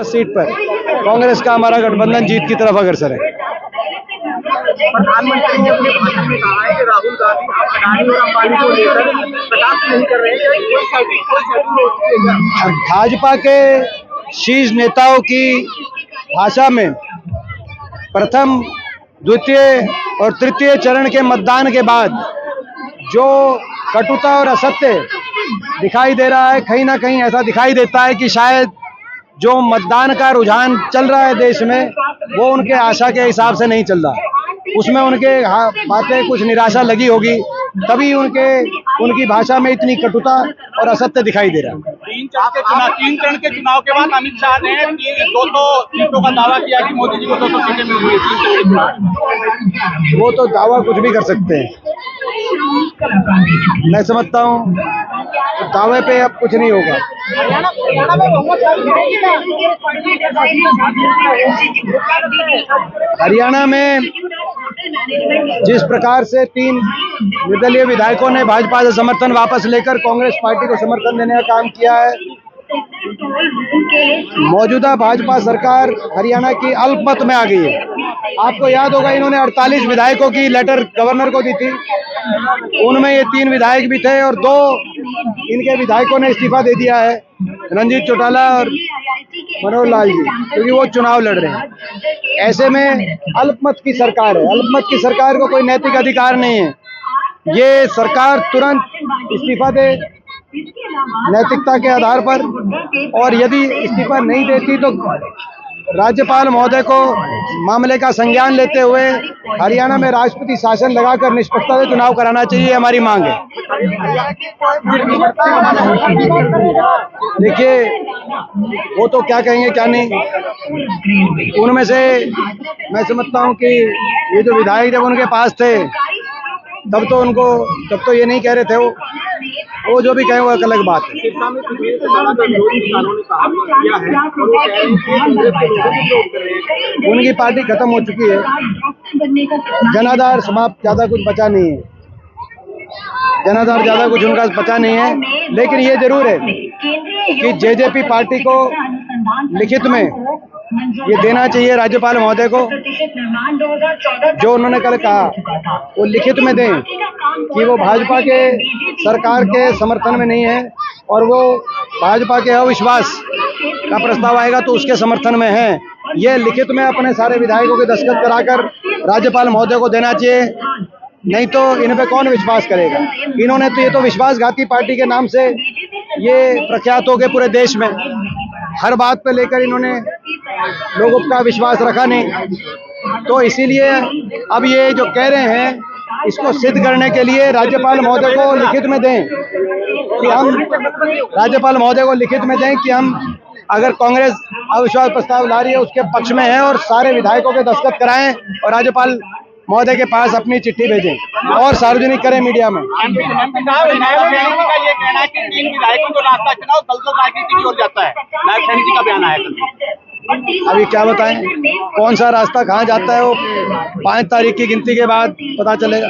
Seat पर कांग्रेस का हमारा गठबंधन जीत की तरफ अग्रसर है। प्रधानमंत्री ने अपने भाषण में कहा है कि राहुल गांधी अडानी और अंबानी को लेकर कटाक्ष नहीं कर रहे हैं। भाजपा के शीर्ष नेताओं की भाषा में प्रथम, द्वितीय और तृतीय चरण के मतदान के बाद जो कटुता और असत्य दिखाई दे रहा है, कहीं ना कहीं ऐसा दिखाई देता है कि शायद जो मतदान का रुझान चल रहा है देश में, वो उनके आशा के हिसाब से नहीं चल रहा। उसमें उनके बातें कुछ निराशा लगी होगी, तभी उनकी भाषा में इतनी कटुता और असत्य दिखाई दे रहा है। तीन चरण के चुनाव के बाद अमित शाह ने 200 सीटों का दावा किया कि मोदी जी को 200 सीटें मिल रही। वो तो दावा कुछ भी कर सकते हैं। मैं समझता हूँ दावे पे अब कुछ नहीं होगा। हरियाणा में जिस प्रकार से 3 निर्दलीय विधायकों ने भाजपा से समर्थन वापस लेकर कांग्रेस पार्टी को समर्थन देने का काम किया है, मौजूदा भाजपा सरकार हरियाणा की अल्पमत में आ गई है। आपको याद होगा, इन्होंने 48 विधायकों की लेटर गवर्नर को दी थी। उनमें ये 3 विधायक भी थे और 2 इनके विधायकों ने इस्तीफा दे दिया है, रंजीत चौटाला और मनोहर लाल जी, क्योंकि वो चुनाव लड़ रहे हैं। ऐसे में अल्पमत की सरकार है। अल्पमत की सरकार को कोई नैतिक अधिकार नहीं है। ये सरकार तुरंत इस्तीफा दे नैतिकता के आधार पर, और यदि इस्तीफा नहीं देती तो राज्यपाल महोदय को मामले का संज्ञान लेते हुए हरियाणा में राष्ट्रपति शासन लगाकर निष्पक्षता से चुनाव कराना चाहिए, हमारी मांग है। देखिए, वो तो क्या कहेंगे क्या नहीं। उनमें से मैं समझता हूँ कि ये जो विधायक जब उनके पास थे तब तो ये नहीं कह रहे थे। वो जो भी कहें वो एक अलग बात है। उनकी पार्टी खत्म हो चुकी है, जनाधार समाप्त, ज्यादा कुछ बचा नहीं है। जनाधार ज्यादा कुछ उनका बचा नहीं है। लेकिन ये जरूर है कि जेजेपी पार्टी को लिखित में ये देना चाहिए राज्यपाल महोदय को, जो उन्होंने कल कहा वो लिखित में दें कि वो भाजपा के सरकार के समर्थन में नहीं है और वो भाजपा के अविश्वास का प्रस्ताव आएगा तो उसके समर्थन में है। ये लिखित में अपने सारे विधायकों के दस्तखत कराकर राज्यपाल महोदय को देना चाहिए, नहीं तो इन पे कौन विश्वास करेगा। इन्होंने तो ये तो विश्वासघाती पार्टी के नाम से ये प्रख्यात हो गए पूरे देश में। हर बात पे लेकर इन्होंने लोगों का विश्वास रखा नहीं, तो इसीलिए अब ये जो कह रहे हैं इसको सिद्ध करने के लिए राज्यपाल महोदय को लिखित में दें कि हम अगर कांग्रेस अविश्वास प्रस्ताव ला रही है उसके पक्ष में है, और सारे विधायकों के दस्तखत कराएं और राज्यपाल महोदय के पास अपनी चिट्ठी भेजें और सार्वजनिक करें मीडिया में। अभी क्या बताएं कौन सा रास्ता कहाँ जाता है, वो 5 तारीख की गिनती के बाद पता चलेगा।